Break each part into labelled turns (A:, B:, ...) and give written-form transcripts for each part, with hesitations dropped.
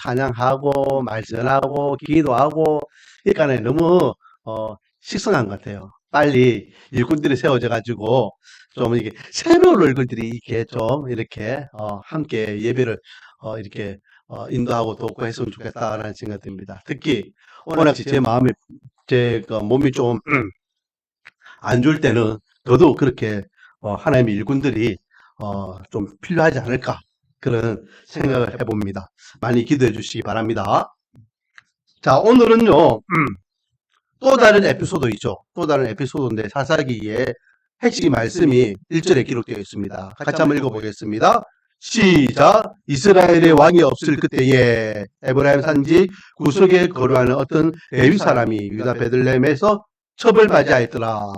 A: 찬양하고 말 전하고 기도하고 그러니까 너무 식상한 것 같아요. 빨리 일꾼들이 세워져 가지고 좀 이게 새로운 얼굴들이 이렇게 좀 이렇게 함께 예배를 이렇게 인도하고 돕고 했으면 좋겠다라는 생각이 듭니다. 특히 워낙 제 마음이 제 몸이 좀 안 좋을 때는 더더욱 그렇게 하나님의 일꾼들이 좀 필요하지 않을까 그런 생각을 해봅니다. 많이 기도해 주시기 바랍니다. 자, 오늘은요 또 다른 에피소드이죠. 또 다른 에피소드인데 사사기의 핵심 말씀이 1절에 기록되어 있습니다. 같이 한번 읽어보겠습니다. 시작. 이스라엘의 왕이 없을 그때에 에브라임 산지 구석에 거류하는 어떤 레위 사람이 유다 베들레헴에서 처벌받아있더라.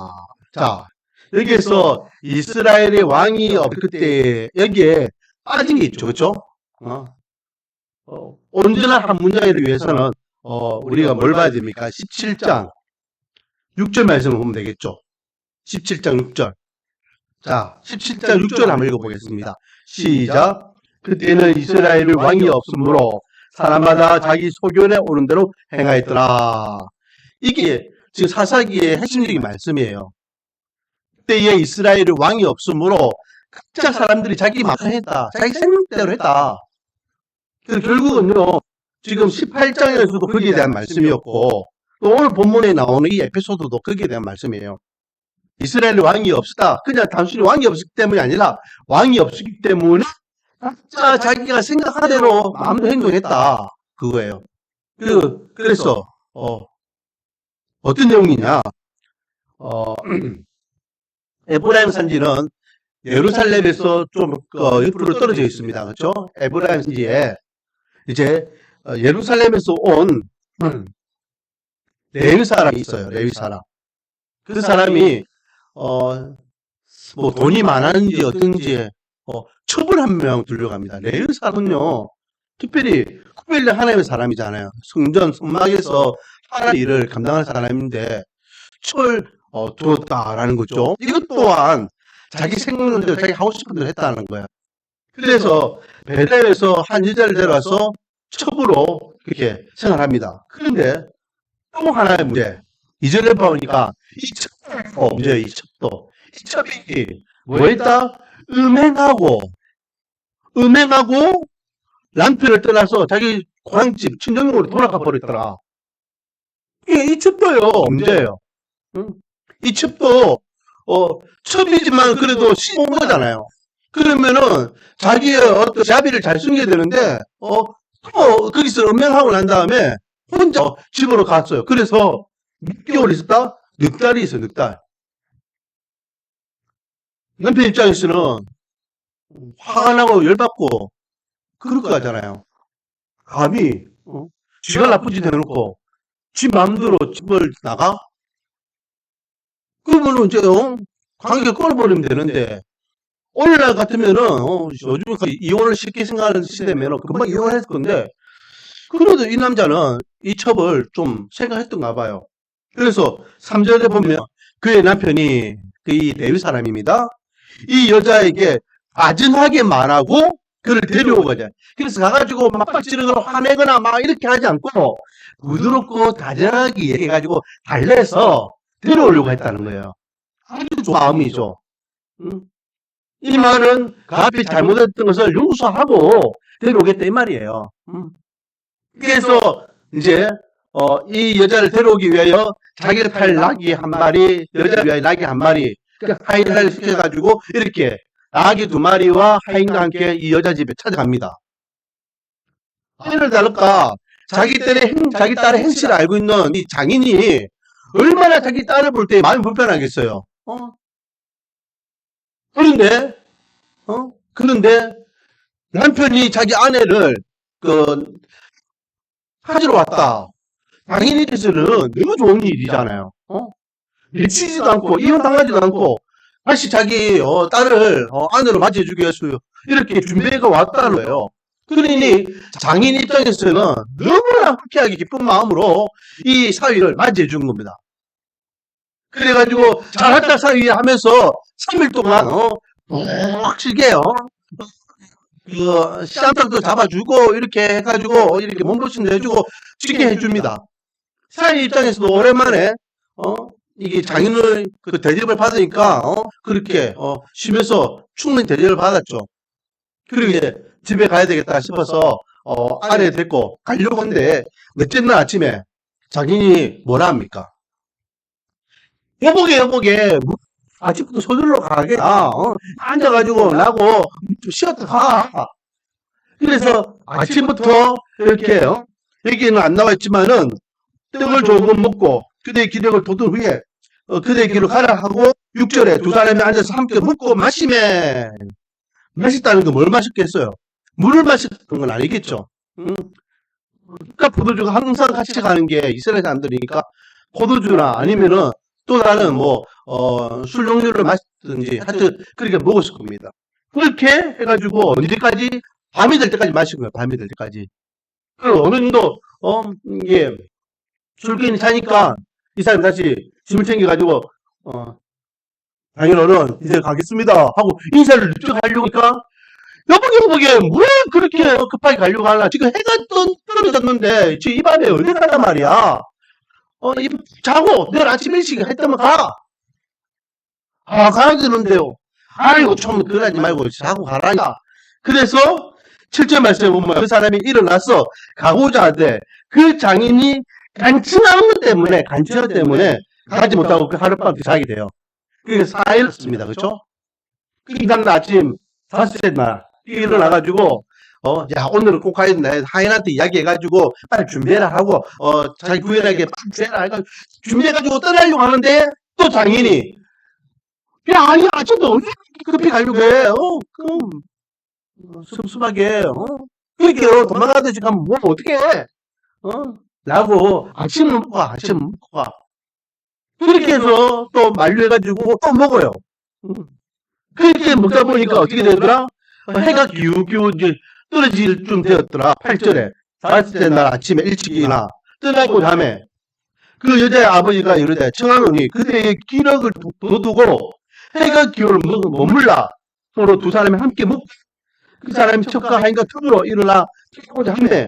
A: 자, 여기에서 이스라엘의 왕이 없을 그때 여기에 빠진 게 있죠. 그렇죠? 온전한 한 문장을 위해서는 우리가 뭘 봐야 됩니까? 17장 6절 말씀을 보면 되겠죠. 17장 6절. 자, 17장 6절 한번 읽어보겠습니다. 시작. 그때는 이스라엘의 왕이 없으므로 사람마다 자기 소견에 오는 대로 행하였더라. 이게 지금 사사기의 핵심적인 말씀이에요. 그때에 이스라엘의 왕이 없으므로 각자 사람들이 자기 마음대로 했다. 자기 생각대로 했다. 그래서 결국은요, 지금 18장에서도 거기에 대한 말씀이었고, 또 오늘 본문에 나오는 이 에피소드도 거기에 대한 말씀이에요. 이스라엘의 왕이 없었다. 그냥 단순히 왕이 없었기 때문이 아니라 왕이 없었기 때문에 각자 자기가 생각한 대로 마음대로 행동했다. 그거예요. 그래서 어떤 내용이냐? 에브라임 산지는 예루살렘에서 좀 옆으로 떨어져 있습니다. 그렇죠? 에브라임 산지에 이제 예루살렘에서 온 레위 사람이 있어요. 레위 사람. 그 사람이 뭐 돈이 많았는지 어떤지 첩을 한 명 들려갑니다. 레위 사람은요, 특별히 하나님의 사람이잖아요. 성전 성막에서 하나님의 일을 감당할 사람인데 첩을 두었다라는 거죠. 이것 또한 자기 생각대로 자기 하고 싶은 대로 했다는 거야. 그래서 베델에서 한 여자를 데려와서 첩으로 그렇게 생활합니다. 그런데 또 하나의 문제. 2절에 보니까 이 첩도 문제예요. 이 첩도. 이 첩이 뭐했다? 음행하고 남편을 떠나서 자기 고향집 친정으로 돌아가 버렸더라. 이 첩도요. 문제예요. 응? 이 첩도 첩이지만 그래도 씹은 거잖아요. 그러면은 자기의 어떤 자비를 잘 숨겨야 되는데 또 거기서 음행하고 난 다음에 혼자 집으로 갔어요. 그래서 몇 개월 있었다? 넉 달이 있어요. 넉 달. 남편 입장에서는 화가 나고 열받고 그럴 거 같잖아요. 감히 쥐가 나쁜 짓 해놓고 지 마음대로 집을 나가? 그러면은 이제 관계 끊어버리면 되는데 오늘날 같으면은 요즘 이혼을 쉽게 생각하는 시대면은 금방 이혼했을 건데 그래도 이 남자는 이 첩을 좀 생각했던가 봐요. 그래서 3절에 보면 그의 남편이 이 레위 사람입니다. 이 여자에게 아전하게 말하고 그를 데려오거든. 그래서 가가지고 막 빡치르거나 화내거나 막 이렇게 하지 않고 부드럽고 다정하게 얘기해가지고 달래서 데려오려고 했다는 거예요. 아주 좋은 마음이죠. 이 말은 그 앞에 잘못했던 것을 용서하고 데려오겠다 이 말이에요. 그래서 이제 이 여자를 데려오기 위하여 자기가 탈 나귀 한 마리, 여자를 위하여 나귀 한 마리, 하인을 시켜가지고 이렇게 나귀 2마리와 하인과 함께 이 여자 집에 찾아갑니다. 하인을 다를까 자기 딸의 행실을 알고 있는 이 장인이 얼마나 자기 딸을 볼 때 마음이 불편하겠어요. 그런데 남편이 자기 아내를 찾으러 왔다. 장인이로서는 너무 좋은 일이잖아요. 미치지도 않고 이혼당하지도 않고 다시 자기 딸을 아내로 맞이해주기 위해서 이렇게 준비해가 왔다는 거예요. 그러니 장인 입장에서는 너무나 흔쾌하게 기쁜 마음으로 이 사위를 맞이해 준 겁니다. 그래가지고 잘했다 사위 하면서 3일 동안 푹 즐겨요. 씨암탉도 잡아주고, 이렇게 해가지고, 이렇게 몸보신도 해주고, 찍게 해줍니다. 사회 입장에서도 오랜만에, 이게 장인을 그 대접을 받으니까, 그렇게, 쉬면서 충분히 대접을 받았죠. 그리고 이제 집에 가야 되겠다 싶어서, 아내 데리고 가려고 하는데, 넷째 날 아침에 장인이 뭐라 합니까? 여보게, 아침부터 서둘러 가게야, 앉아가지고, 나고, 좀 쉬었다 가. 그래서 아침부터 이렇게, 여기는 안 나와 있지만은, 떡을 조금 먹고, 그대의 기력을 돋운 후에, 그대의 길로 가라 하고, 6절에 두 사람이 앉아서 함께 먹고 마시매. 맛있다는 거 뭘 마셨겠어요? 물을 마셨던 건 아니겠죠. 그러니까 포도주가 항상 같이 가는 게 이스라엘 사람들이니까 포도주나 아니면은 또 다른 술 종류를 마시든지 하여튼 그렇게 먹었을 겁니다. 그렇게 해가지고 언제까지? 밤이 될 때까지 마신 거예요. 밤이 될 때까지. 그리고 어느 정도, 이게 술꾼이 자니까 이 사람이 다시 짐을 챙겨가지고, 장인어른 이제 가겠습니다 하고 인사를 늦게 가려고 하니까 여보게 뭘 그렇게 급하게 가려고 하나. 지금 해가 떨어졌는데 지금 이 밤에 어디 가란 말이야. 자고 내일 아침 일찍 했다면 가. 가야 되는데요. 아이고 좀 그러지 말고 자고 가라니까. 그래서 7절 말씀에 보면 그 사람이 일어나서 가고자 하되 그 장인이 간증한 것 때문에 가지 못하고 그 하룻밤 자게 돼요. 그게 4일였습니다. 그렇죠? 그 다음날 아침 5째 날 일어나가지고 야 오늘은 꼭 가야 된다. 하인한테 이야기해가지고 빨리 준비해라 하고 자기 구현하게 빨리 준비해라 해가지고 준비해가지고 떠나려고 하는데 또 장인이 야 아니 아침도 어디 급히 가려고 해. 그럼 슴슴하게 그렇게 도망가듯이 가면 뭐 어떻게 해. 라고 아침을 먹고 가. 그렇게 해서 또 만류해가지고 또 먹어요. 그렇게 먹다 보니까 어떻게 되더라? 해가 기우기우 이제 떨어질 쯤 되었더라. 8절에. 4일째 날 아침에 일찍 일어나 떠나고 다음에 그 여자의 아버지가 이르되 청하노니 그대의 기력을 돋우고 해가 기울어 머물라. 서로 두 사람이 함께 먹고 그 사람이 척과 하인과 틈으로 일어나 찾고자 하매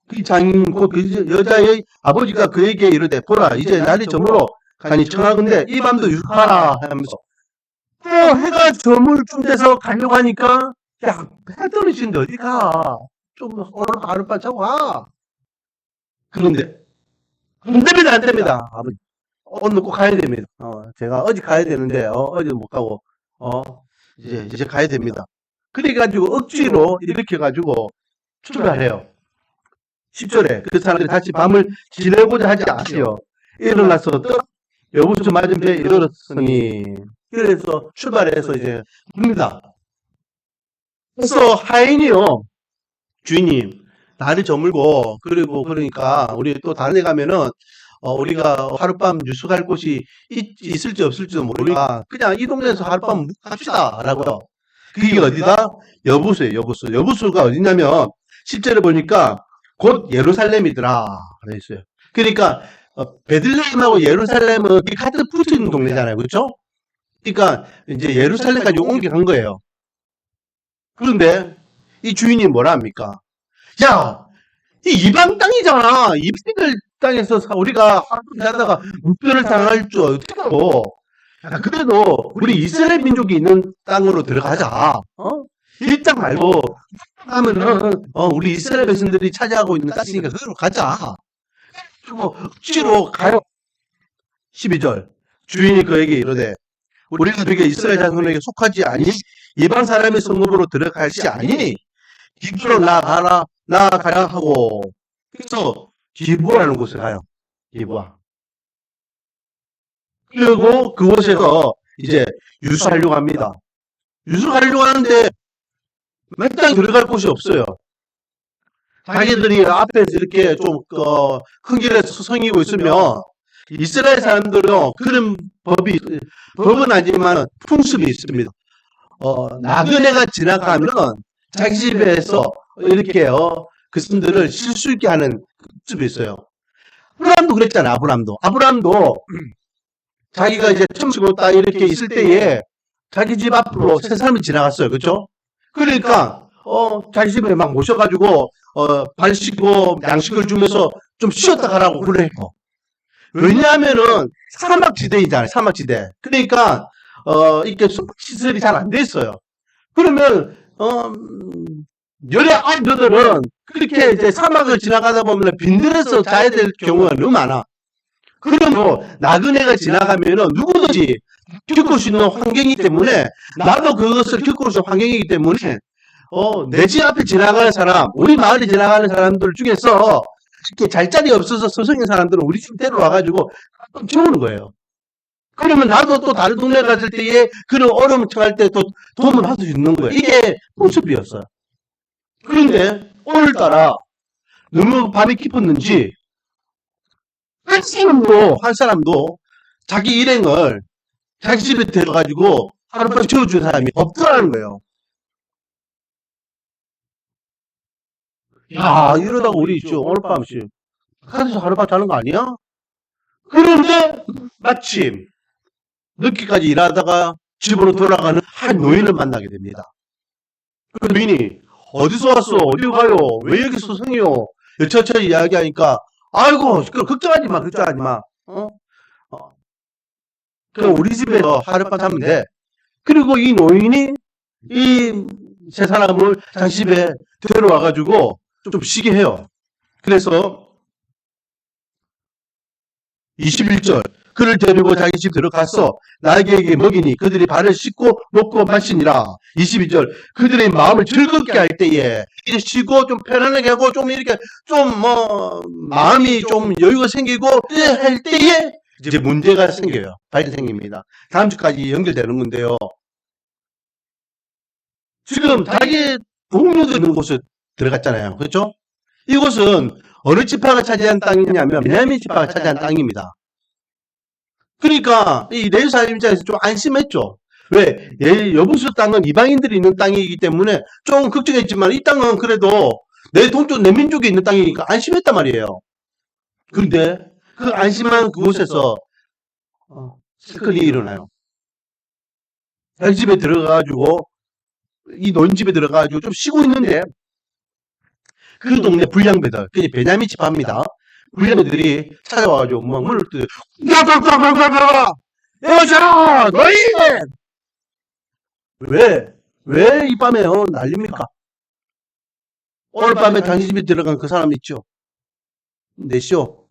A: 그 장인 곧 그 여자의 아버지가 그에게 이르되 보라 이제 날이 저물어 가니 청하건대 이 밤도 유숙하라 하면서 또 해가 저물 쯤 돼서 가려고 하니까 야 해 떨어지는데 어디 가? 좀 오늘 하룻밤 자고 가. 그런데 안 됩니다. 아버지 오늘 꼭 가야 됩니다. 제가 어제 가야 되는데 어제 못 가고 이제 가야 됩니다. 그래가지고 억지로 이렇게 가지고 출발해요. 10절에 그 사람들이 다시 밤을 지내고자 하지 않으시오. 일어나서 여부수 맞은 배에 이르렀으니 그래서 출발해서 이제 합니다. 그래서 하인이요 주인님 날이 저물고 그리고 그러니까 우리 또 다른 데 가면은 우리가 하룻밤 유숙할 곳이 있을지 없을지도 모르니까 그냥 이 동네에서 하룻밤 묵합시다 라고요. 그게 어디다? 여부수예요. 여부수가 어디냐면 10절에 보니까 곧 예루살렘이더라 그래 있어요. 그러니까 베들레헴하고 예루살렘은 카드 붙어 있는 동네잖아요. 그렇죠? 그러니까 이제 예루살렘까지 옮겨간 거예요. 그런데 이 주인이 뭐라 합니까? 야, 이 이방 땅이잖아. 이방인들 땅에서 우리가 하룻밤 자다가 묵변을 당할 줄 어떻게 알고? 야, 그래도 우리 이스라엘 민족이 있는 땅으로 들어가자. 이 땅 말고 하면은 우리 이스라엘 백성들이 차지하고 있는 땅이니까 그대로 가자. 억지로 가요. 12절 주인이 그에게 이르되 우리가 되게 이스라엘 자손에게 속하지 아니 이방 사람의 성읍으로 들어갈 시 아니니 기부로 나가라 하고 그래서 기부라는 곳에 가요. 기부아. 그리고 그곳에서 이제 유수하려고 합니다. 유수하려고 하는데 마땅히 들어갈 곳이 없어요. 자기들이 앞에서 이렇게 좀 흥길에서 성이고 있으면 이스라엘 사람들은 그런 법은 아니지만 풍습이 있습니다. 나그네가 지나가면 자기 집에서 이렇게 그 손들을 쉴 수 있게 하는 풍습이 있어요. 아브라함도 그랬잖아요. 아브라함도 자기가 이제 처음으로 딱 이렇게 있을 때에 자기 집 앞으로 세 사람이 지나갔어요. 그렇죠? 그러니까 자기 집에 막 모셔가지고, 발 씻고 양식을 주면서 좀 쉬었다 가라고 그래요. 왜냐하면은 사막지대이잖아요, 사막지대. 그러니까, 이렇게 시설이 잘 안 돼 있어요. 그러면, 열의 아들들은 그렇게 이제 사막을 지나가다 보면 빈들에서 자야 될 경우가 너무 많아. 그러면 나그네가 지나가면은 누구든지 겪을 수 있는 환경이기 때문에 나도 그것을 겪을 수 있는 환경이기 때문에 내 집 앞에 지나가는 사람, 우리 마을에 지나가는 사람들 중에서 이렇게 잘 자리 없어서 서성인 사람들은 우리 집 데려와가지고 채우는 거예요. 그러면 나도 또 다른 동네 갔을 때에 그런 어려움 처할 때 또 도움을 받을 수 있는 거예요. 이게 모습이었어요. 그런데 오늘따라 너무 밤이 깊었는지 한 사람도 자기 일행을 자기 집에 데려가지고 하룻밤 채워준 사람이 없더라는 거예요. 야, 이러다가 우리 오늘 밤씩 하늘에서 하룻밤 자는 거 아니야? 그런데 마침 늦게까지 일하다가 집으로 돌아가는 한 노인을 만나게 됩니다. 그 노인이 어디서 왔어? 어디 가요? 왜 여기 소송이요? 여차저차 이야기하니까 아이고 걱정하지 마, 걱정하지 마. 그럼 우리 집에서 하룻밤 자면 돼. 그리고 이 노인이 이 세 사람을 자기 집에 데려와가지고 좀 쉬게 해요. 그래서 21절 그를 데리고 자기 집 들어가서 나에게 먹이니 그들이 발을 씻고 먹고 마시니라. 22절 그들의 마음을 즐겁게 할 때에 이제 쉬고 좀 편안하게 하고 좀 이렇게 좀 마음이 좀 여유가 생기고 할 때에 이제 문제가 생겨요. 발생입니다. 다음 주까지 연결되는 건데요. 지금 자기 동료들 있는 곳에 들어갔잖아요. 그렇죠? 이곳은 어느 지파가 차지한 땅이냐면 베냐민 지파가 차지한 땅입니다. 그러니까 이 레위 사람 입장에서 좀 안심했죠. 왜? 여부수 땅은 이방인들이 있는 땅이기 때문에 좀 걱정했지만 이 땅은 그래도 내 동쪽 내 민족이 있는 땅이니까 안심했단 말이에요. 그런데 그 안심한 그곳에서 사건이 일어나요. 자기 집에 들어가가지고 이 노인 집에 들어가가지고 좀 쉬고 있는데 그 동네 불량배들, 그게 베냐민 지파입니다. 불량배들이 찾아와가지고 막 문을 뜯어 여자 너희 왜 이 밤에 난립니까? 오늘 밤에 당신 집에 들어간 그 사람 있죠? 냈쇼.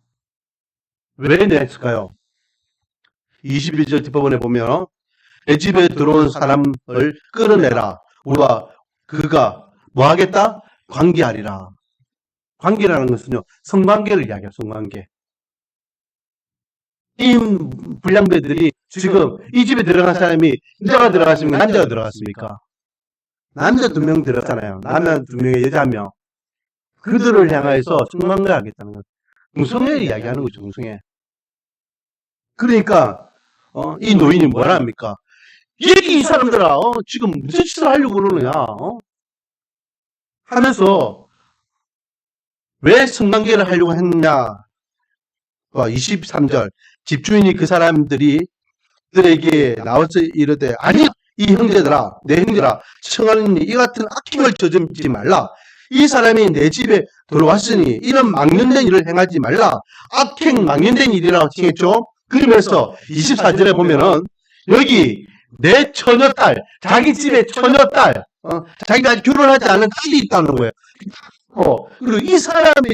A: 왜 냈을까요? 21절 뒷부분에 보면 내 집에 들어온 사람을 끌어내라. 우리가 그가 뭐 하겠다? 관계하리라. 관계라는 것은요, 성관계를 이야기해요, 성관계. 이 불량배들이 지금 이 집에 들어간 사람이 여자가 들어갔습니까? 남자가 들어갔습니까? 남자 2명 들어갔잖아요. 남자 2명에 여자 1명. 그들을 향해서 성관계를 하겠다는 것. 동성애를 이야기하는 거죠, 동성애. 그러니까, 이 노인이 뭐라 합니까? 이 사람들아, 지금 무슨 짓을 하려고 그러느냐, 하면서, 왜 성관계를 하려고 했느냐. 23절. 집주인이 그 사람들에게 나와서 이르되, 아니, 이 형제들아, 내 형제들아, 청하는 이 같은 악행을 저지르지 말라. 이 사람이 내 집에 들어왔으니 이런 망령된 일을 행하지 말라. 악행 망령된 일이라고 칭했죠. 그러면서 24절에 보면은 여기 내 처녀딸, 자기 집에 처녀딸, 자기가 아직 결혼하지 않은 딸이 있다는 거예요. 그리고 이 사람이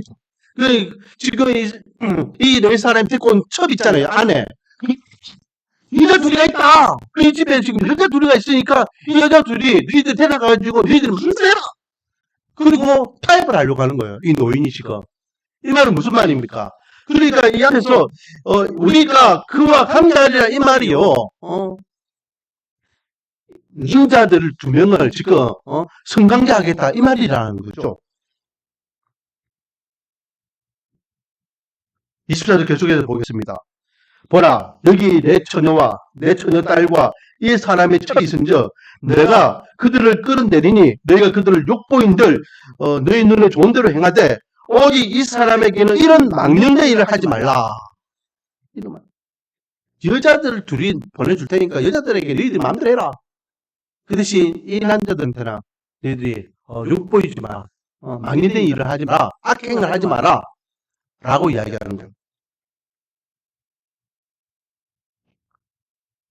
A: 지금 이 네 사람이 데리고 온 첩 있잖아요, 아내. 여자 둘이가 있다. 이 집에 지금 여자 둘이가 있으니까 이 여자 둘이 너희들 데려가가지고 너희들 무슨 해라. 그리고 타협을 하려고 하는 거예요. 이 노인이 지금. 이 말은 무슨 말입니까? 그러니까 이 안에서 우리가 그와 감자리라 이 말이요. 남자들 2명을 지금 성관계하겠다 이 말이라는 거죠. 24절 계속해서 보겠습니다. 보라, 여기 내 처녀와 내 처녀 딸과 이 사람의 첩이 있은즉 내가 그들을 끌어내리니 너희가 그들을 욕보인들 너희 눈에 좋은 대로 행하되 오직 이 사람에게는 이런 망령된 일을 하지 말라. 여자들 둘이 보내줄 테니까 여자들에게 너희들이 마음대로 해라. 그 대신 이 남자들한테는 너희들이 욕보이지 마라. 망인된 일을 하지 마라. 악행을 하지 마라. 라고 이야기하는 거예요.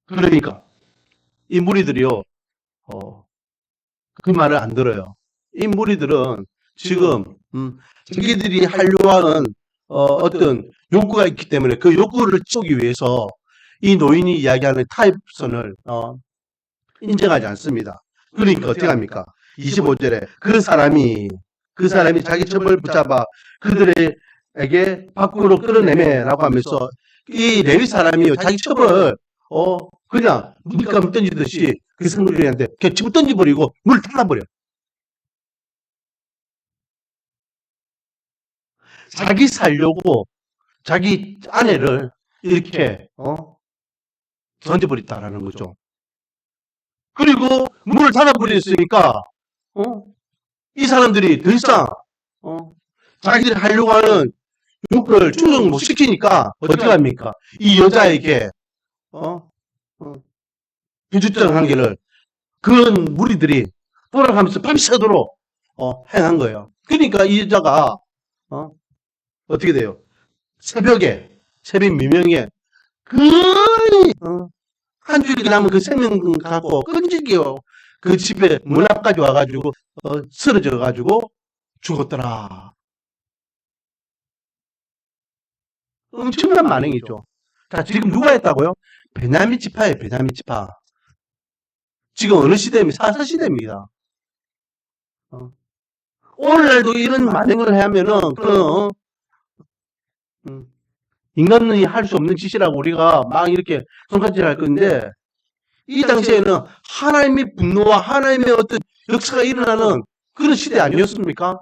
A: 그러니까 이 무리들이요, 그 말을 안 들어요. 이 무리들은 지금 자기들이 하려고 하는 어떤 욕구가 있기 때문에 그 욕구를 채우기 위해서 이 노인이 이야기하는 타협선을 인정하지 않습니다. 그러니까 어떻게 합니까? 25절에 그 사람이 자기 첩을 붙잡아 그들에게 밖으로 끌어내매라고 하면서 이 레위 사람이요 자기 첩을 그냥 물감 던지듯이 그 성도들한테 그냥 집어 던져버리고 물 닫아버려. 자기 살려고 자기 아내를 이렇게 던져버렸다라는 거죠. 그리고 문을 닫아버렸으니까 이 사람들이 더 이상 자기들이 하려고 하는 욕구를 충족 못 시키니까 어떻게 합니까? 이 여자에게 비주적 관계를 그런 무리들이 돌아가면서 밤새도록 행한 거예요. 그러니까 이 여자가 어떻게 돼요? 새벽 미명에 거의 한 줄기 남은 그 생명 갖고 끈질기요. 그 집에 문 앞까지 와가지고 쓰러져가지고 죽었더라. 엄청난 만행이죠. 자, 지금 누가 했다고요? 베냐민 지파예요, 베냐민 지파. 지금 어느 시대입니까? 사사시대입니다. 오늘날도 이런 만행을 하면은, 인간이 할 수 없는 짓이라고 우리가 막 이렇게 손가락질 할 건데, 이 당시에는 하나님의 분노와 하나님의 어떤 역사가 일어나는 그런 시대 아니었습니까?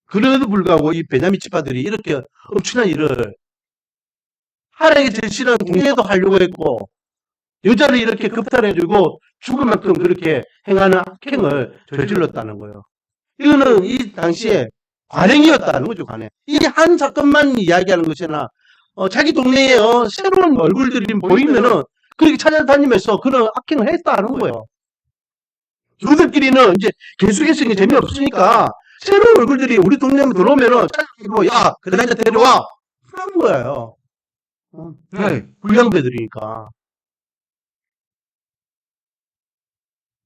A: 그래도 불구하고 이 베냐민 지파들이 이렇게 엄청난 일을 하나님의 제일 싫어하는 공예도 하려고 했고, 여자를 이렇게 겁탈해주고 죽을 만큼 그렇게 행하는 악행을 저질렀다는 거예요. 이거는 이 당시에 관행이었다는 거죠, 관행. 이게 한 사건만 이야기하는 것이나, 자기 동네에 새로운 얼굴들이 보이면은 그렇게 찾아다니면서 그런 악행을 했다는 거예요. 저들끼리는 이제 계속해서 재미없으니까 새로운 얼굴들이 우리 동네에 들어오면은 찾아다니고, 야, 그 남자 데려와! 하는 거예요. 불량배들이니까.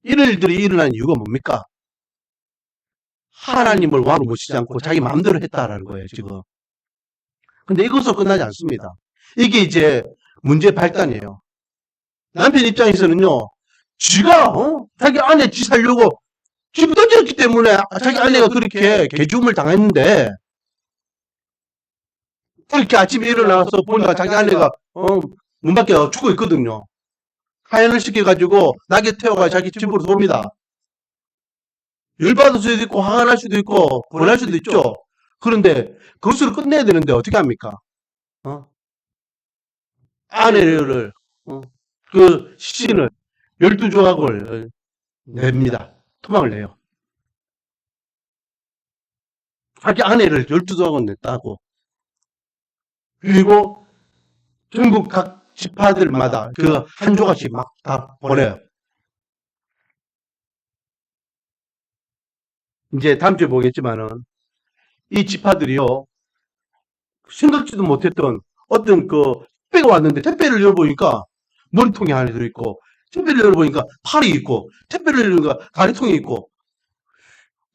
A: 이런 일들이 일어난 이유가 뭡니까? 하나님을 왕으로 모시지 않고 자기 마음대로 했다라는 거예요, 지금. 근데 이것으로 끝나지 않습니다. 이게 이제 문제 발단이에요. 남편 입장에서는요, 쥐가, 자기 아내 쥐 살려고 쥐 던졌기 때문에 자기 아내가 그렇게 개죽음을 당했는데, 그렇게 아침에 일어나서 보니까 자기 아내가, 문 밖에 죽어 있거든요. 하연을 시켜가지고 낙에 태워가 자기 집으로 옵니다. 열받을 수도 있고 화가 날 수도 있고 분할 수도 있죠. 그런데 그것을 끝내야 되는데 어떻게 합니까? 아내를 그 시신을 12조각을 냅니다. 토막을 내요. 자기 아내를 12조각을 냈다고. 그리고 전국 각 지파들마다 그 한 조각씩 막 다 보내요. 이제 다음 주에 보겠지만은 이 지파들이요 생각지도 못했던 어떤 그 택배가 왔는데 택배를 열어보니까 머리통이 안에 들어있고 택배를 열어보니까 팔이 있고 택배를 열어보니까 다리통이 있고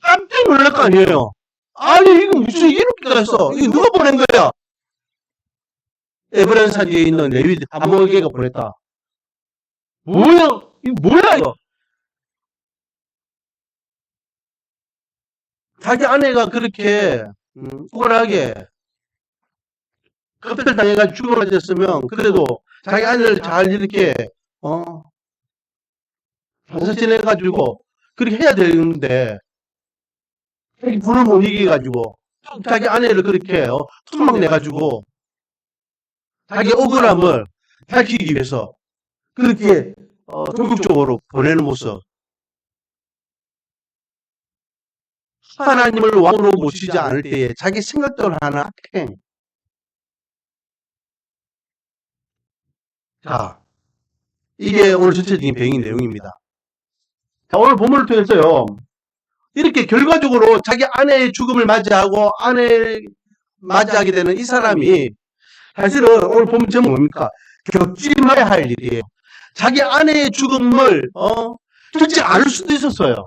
A: 깜짝 놀랄 거 아니에요. 아니 이거 무슨 이렇게가 있어. 이거 누가 보낸 거야? 에브라임 산지에 있는 레위 아모개가 보냈다. 뭐야? 이거 뭐야 이거? 자기 아내가 그렇게 억울하게 급들 당해가지고 죽어졌으면 그래도 자기 아내를 잘 이렇게 반사신해가지고 그렇게 해야 되는데 자기 불을 못 이겨가지고 자기 아내를 그렇게 토막 내가지고 자기 억울함을 밝히기 위해서 그렇게 전국적으로 보내는 모습. 하나님을 왕으로 모시지 않을 때에 자기 생각대로 하는 악행. 자, 이게 오늘 전체적인 배경 내용입니다. 자, 오늘 본문을 통해서요, 이렇게 결과적으로 자기 아내의 죽음을 맞이하고 맞이하게 되는 이 사람이 사실은 오늘 보면 제목 뭡니까? 겪지 말아야 할 일이에요. 자기 아내의 죽음을 겪지 않을 수도 있었어요.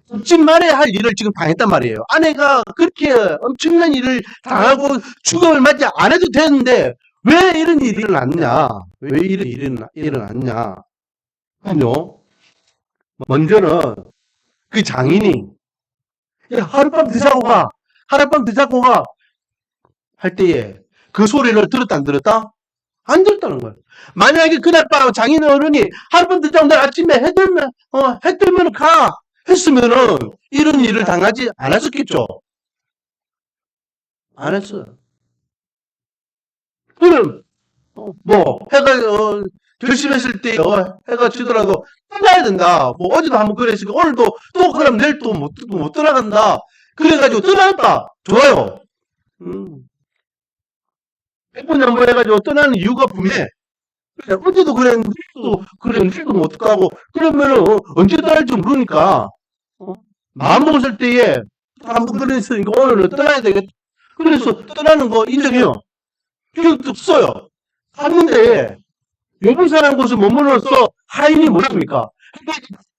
A: 겪지 말아야 할 일을 지금 당했단 말이에요. 아내가 그렇게 엄청난 일을 당하고 죽음을 맞지 안 해도 되는데 왜 이런 일이 일어났냐? 왜 이런 일이 일어났냐? 하면요. 먼저는 그 장인이 야, 하룻밤 더 자고 가. 하룻밤 더 자고 가. 할 때에 그 소리를 들었다 안 들었다? 안 들었다는 거예요. 만약에 그날 밤 장인 어른이 하룻밤 더 자고 내일 아침에 해 뜨면 가. 했으면은 이런 일을 당하지 않았었겠죠. 안 했어요. 그럼 뭐 해가 결심했을 때 해가 지더라도 떠나야 된다. 뭐 어제도 한번 그랬으니까 오늘도 또 그럼 내일 또 못 떠나간다. 그래가지고 떠났다. 좋아요. 100번 양보해가지고 떠나는 이유가 분명해. 어제도 그랬는데 또 그랬는데 또 못 가고 그러면은 언제 떠날지 모르니까 마음 먹었을 때에 한번 그랬으니까 오늘은 떠나야 되겠다. 그래서 떠나는 거 인정해요. 기억도 써요. 갔는데 여부사라는 곳을 머물러서 하인이 뭐랍니까?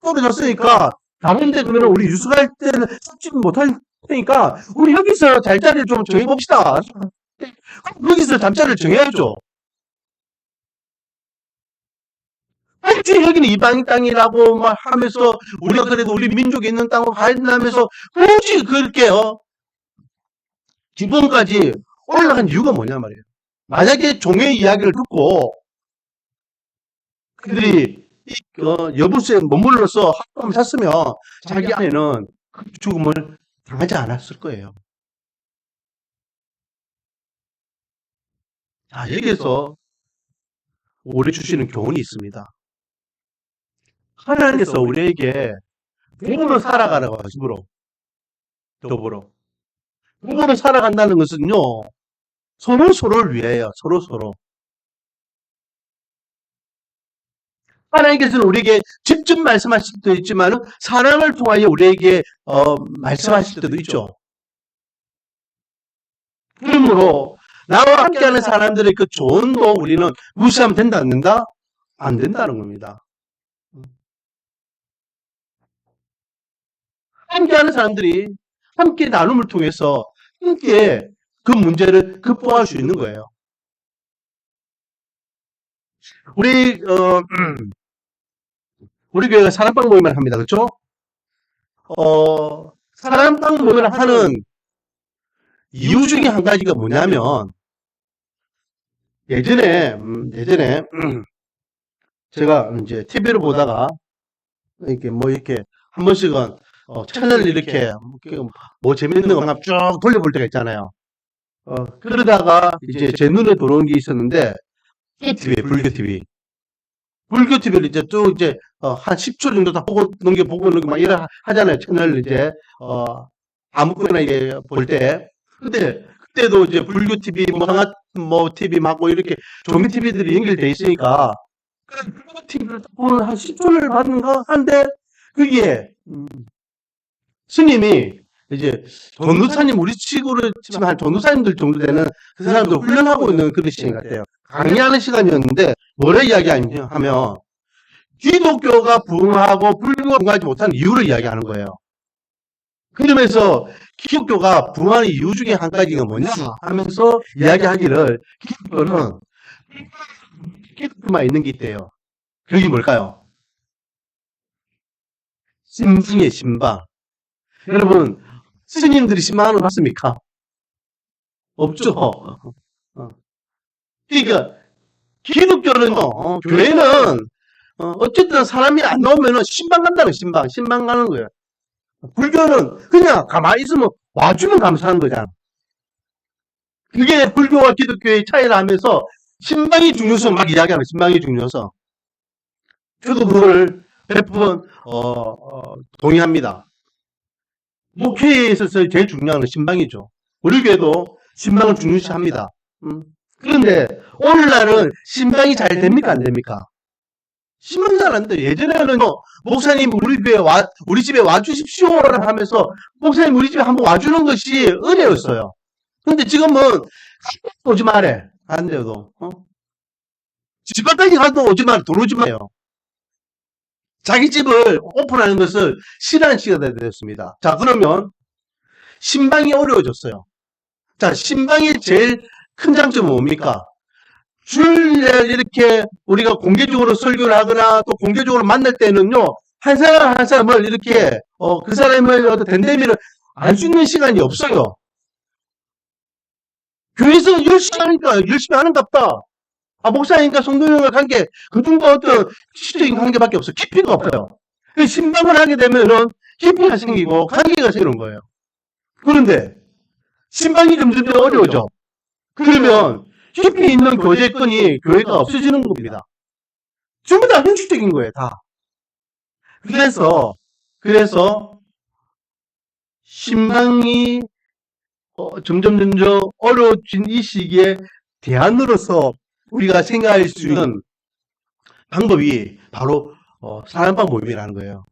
A: 떨어졌으니까 다른데 그러면 우리 유숙할 때는 섭지 못할 테니까 우리 여기서 잠자리를 좀 정해봅시다. 여기서 잠자리를 정해야죠. 굳이 여기는 이방 땅이라고 막 하면서 우리가 그래도 우리 민족이 있는 땅으로 가야된다면서 굳이 그렇게 지금까지 올라간 이유가 뭐냐 말이에요. 만약에 종의 이야기를 듣고 그들이 여부수에 머물러서 합감을 샀으면 자기 아내는 그 죽음을 당하지 않았을 거예요. 자, 여기에서 우리 주시는 교훈이 있습니다. 하나님께서 우리에게 더불어 살아가라고 하시므로 더불어 살아간다는 것은요 서로를 위해요. 서로 하나님께서는 우리에게 직접 말씀하실 때도 있지만 사랑을 통하여 우리에게 말씀하실 때도 있죠. 그러므로 나와 함께하는 사람들의 그 조언도 우리는 무시하면 된다 안 된다? 안 된다는 겁니다. 함께하는 사람들이 함께 나눔을 통해서 함께 그 문제를 극복할 수 있는 거예요. 우리 교회가 사랑방 모임을 합니다. 그렇죠? 사랑방 모임을 하는 이유 중에 한 가지가 뭐냐면 예전에 제가 이제 TV를 보다가 이렇게 한 번씩은 채널을 이렇게 뭐 재밌는 거 하나 쭉 돌려볼 때가 있잖아요. 그러다가 이제 제 눈에 들어온 게 있었는데 불교 TV를 이제 쭉 이제 한 10초 정도 다 보고 넘겨 막 이래 하잖아요. 채널 이제 아무거나 이게 볼 때. 근데 그때도 이제 불교 TV 뭐 TV 하고 이렇게 종교 TV들이 연결돼 있으니까 불교 TV를 보면 한 10초를 봤는가 한데 그게 스님이 이제 전도사님 우리 치고로 치면 한 전도사님들 정도 되는 그 사람들 훈련하고 있는 그런 시간 같아요. 강의하는 시간이었는데 뭐라 이야기하냐 하면 기독교가 부흥하고 불교가 부흥하지 못하는 이유를 이야기하는 거예요. 그러면서 기독교가 부흥하는 이유 중에 한 가지가 뭐냐 하면서 이야기하기를 기독교는 기독교만 있는 게 있대요. 그게 뭘까요? 신방이에요, 신방. 여러분 스님들이 신방을 봤습니까? 없죠. 그러니까 기독교는요, 교회는 어쨌든 사람이 안 나오면은 신방 간다는 신방 가는 거예요. 불교는 그냥 가만히 있으면 와주면 감사한 거잖아. 그게 불교와 기독교의 차이를 하면서 신방이 중요성 막 이야기하는 신방이 중요성. 저도 그걸 100번 동의합니다. 목회에 있어서 제일 중요한 건 신방이죠. 우리 교회도 신방을 중요시합니다. 그런데 오늘날은 신방이 잘 됩니까 안 됩니까? 신방잘 안 돼. 예전에는 목사님 우리 집에 와주십시오 하면서 목사님 우리 집에 한번 와주는 것이 은혜였어요. 근데 지금은 오지 말래. 안 돼도. 집 앞까지 가도 오지 말래. 들어오지 마요. 자기 집을 오픈하는 것을 싫어하는 시대가 되었습니다. 자, 그러면 신방이 어려워졌어요. 자, 신방의 제일 큰 장점은 뭡니까? 주일날 이렇게 우리가 공개적으로 설교를 하거나 또 공개적으로 만날 때는요, 한 사람 한 사람을 이렇게, 그 사람의 어떤 댄데미를 알 수 있는 시간이 없어요. 교회에서 열심히 하니까, 열심히 하는갑다. 목사님과 성도님과 관계, 그 정도 어떤 시적인 관계밖에 없어. 깊이가 없어요. 신방을 하게 되면은 깊이가 생기고 관계가 생기는 거예요. 그런데, 신방이 점점 어려워져. 그러면, 깊이 있는 교제권이 교회가 없어지는 겁니다. 전부 다 형식적인 거예요, 다. 그래서, 신방이 점점 어려워진 이 시기에 대안으로서 우리가 생각할 수 있는 방법이 바로 사랑방 모임이라는 거예요.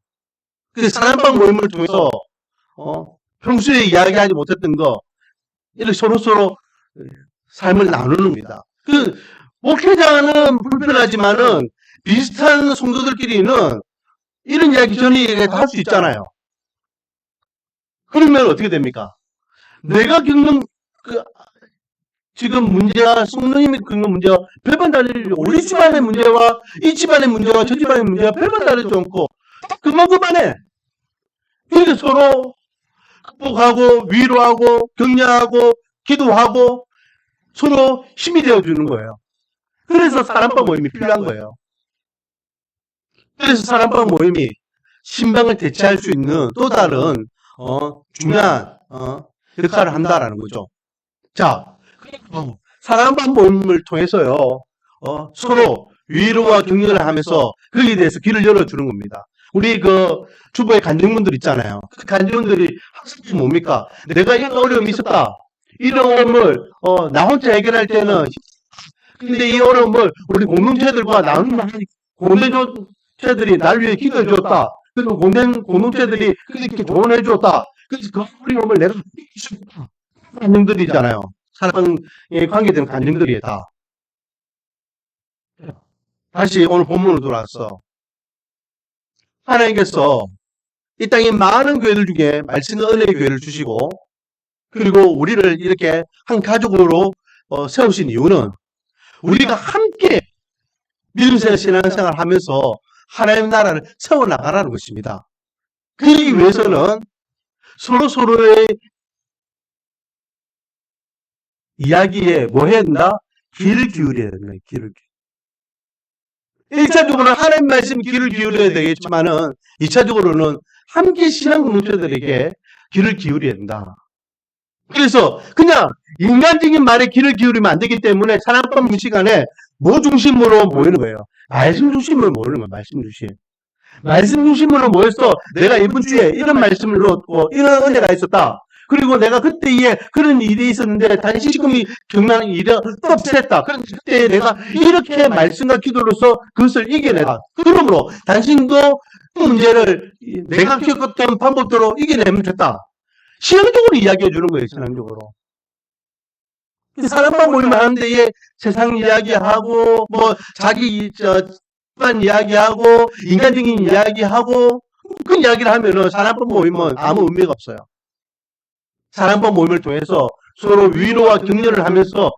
A: 그래서 사랑방 모임을 통해서 평소에 이야기하지 못했던 거 이렇게 서로 삶을 나누는 겁니다. 그 목회자는 불편하지만은 비슷한 성도들끼리는 이런 이야기 전에 다 할 수 있잖아요. 그러면 어떻게 됩니까? 내가 겪는 지금 문제와 성도님이 겪는 문제와 별반 다르지. 우리 집안의 문제와 이 집안의 문제와 저 집안의 문제와 별반 다르지 않고 그만해. 그러니까 서로 극복하고 위로하고 격려하고 기도하고 서로 힘이 되어주는 거예요. 그래서 사랑방 모임이 필요한 거예요. 그래서 사랑방 모임이 신방을 대체할 수 있는 또 다른 중요한 역할을 한다라는 거죠. 자, 사랑방 모임을 통해서요, 서로 위로와 격려를 하면서 거기에 대해서 길을 열어주는 겁니다. 우리 주부의 간증분들 있잖아요. 그 간증분들이 항상 뭡니까? 내가 이런 어려움이 있었다. 이런 어려움을 나 혼자 해결할 때는 근데 이 어려움을 우리 공동체들과 나누는 공동체들이 날 위해 기도해 줬다. 그리고 공동체들이 그렇게 조언해 줬다. 그래서 그 어려움을 내가 이길 수 있다. 간증들이잖아요. 사랑에 관계되는 간증들이 다. 다시 오늘 본문으로 돌아왔어. 하나님께서 이 땅에 많은 교회들 중에 말씀의 은혜의 교회를 주시고 그리고 우리를 이렇게 한 가족으로 세우신 이유는 우리가 함께 믿음의 신앙생활을 하면서 하나님의 나라를 세워나가라는 것입니다. 그러기 위해서는 서로의 이야기에 뭐 해야 된다? 귀를 기울여야 된다. 귀를 기울여. 1차적으로는 하나님 말씀 귀를 기울여야 되겠지만은 2차적으로는 함께 신앙 공동체들에게 귀를 기울여야 된다. 그래서 그냥 인간적인 말에 귀를 기울이면 안 되기 때문에 사랑방 시간에 뭐 중심으로 모이는 거예요? 말씀 중심으로 모이는 거예요. 말씀 중심. 말씀 중심으로 모여서 내가 이번 주에 이런 말씀을 얻고 이런 은혜가 있었다. 그리고 내가 그때에 그런 일이 있었는데 당신 지금이 겪는 일이 없었다. 그때 내가 이렇게 말씀과 기도로서 그것을 이겨내다. 그러므로 당신도 그 문제를 내가 겪었던 방법대로 이겨내면 됐다. 신앙적으로 이야기해 주는 거예요. 신앙적으로. 사람만 모이면 하는데 세상 이야기하고 뭐 자기 집안 이야기하고 인간적인 이야기하고 그 이야기를 하면은 사람만 모이면 아무 의미가 없어요. 사랑방 모임을 통해서 서로 위로와 격려를 하면서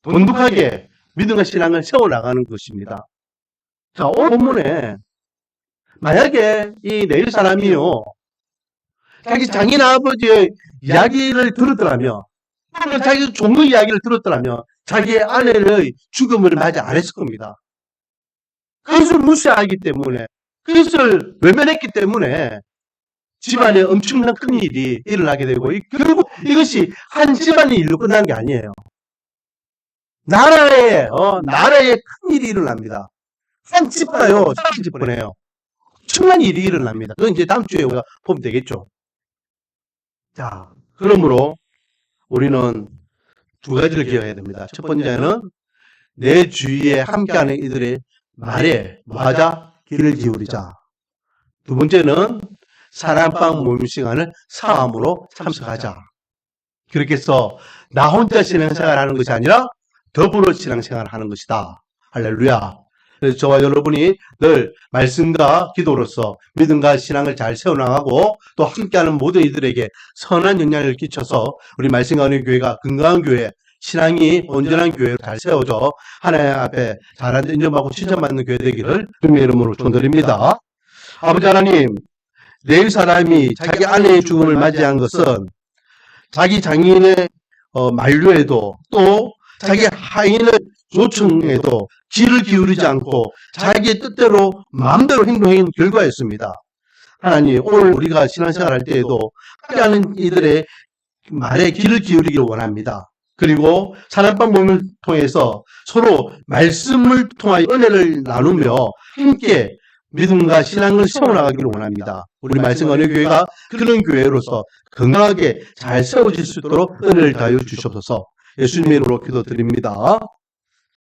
A: 돈독하게 믿음과 신앙을 세워나가는 것입니다. 자, 오늘 본문에 만약에 이 내일 사람이요 자기 장인 아버지의 이야기를 들었더라면 또는 자기 종의 이야기를 들었더라면 자기의 아내의 죽음을 맞이 안 했을 겁니다. 그것을 무시하기 때문에 그것을 외면했기 때문에 집안에 엄청난 큰 일이 일어나게 되고 결국 이것이 한 집안의 일로 끝난 게 아니에요. 나라에 큰 일이 일어납니다. 한 집가요, 한 집 보내요. 엄청난 일이 일어납니다. 그건 이제 다음 주에 우리가 보면 되겠죠. 자, 그러므로 우리는 두 가지를 기억해야 됩니다. 첫 번째는 내 주위에 함께하는 이들의 말에 뭐하자? 귀를 기울이자. 두 번째는 사랑방 모임 시간을 사함으로 참석하자. 그렇게 해서 나 혼자 신앙생활 하는 것이 아니라 더불어 신앙생활 하는 것이다. 할렐루야. 그래서 저와 여러분이 늘 말씀과 기도로서 믿음과 신앙을 잘 세워나가고 또 함께하는 모든 이들에게 선한 영향을 끼쳐서 우리 말씀과 은혜 교회가 건강한 교회, 신앙이 온전한 교회로 잘 세워져 하나님 앞에 잘 인정받고 칭찬받는 교회 되기를 주님의 이름으로 축원드립니다. 아버지 하나님, 네 사람이 자기 아내의 죽음을 맞이한 것은 자기 장인의 만류에도 또 자기 하인의 요청에도 귀를 기울이지 않고 자기의 뜻대로 마음대로 행동한 결과였습니다. 하나님, 오늘 우리가 신앙생활 할 때에도 함께하는 이들의 말에 귀를 기울이기를 원합니다. 그리고 사랑방 모임을 통해서 서로 말씀을 통하여 은혜를 나누며 함께 믿음과 신앙을 세워나가기를 원합니다. 우리 말씀 은혜 교회가 그런 교회로서 건강하게 잘 세워질 수 있도록 은혜를 다하여 주시옵소서. 예수님의 이름으로 기도드립니다.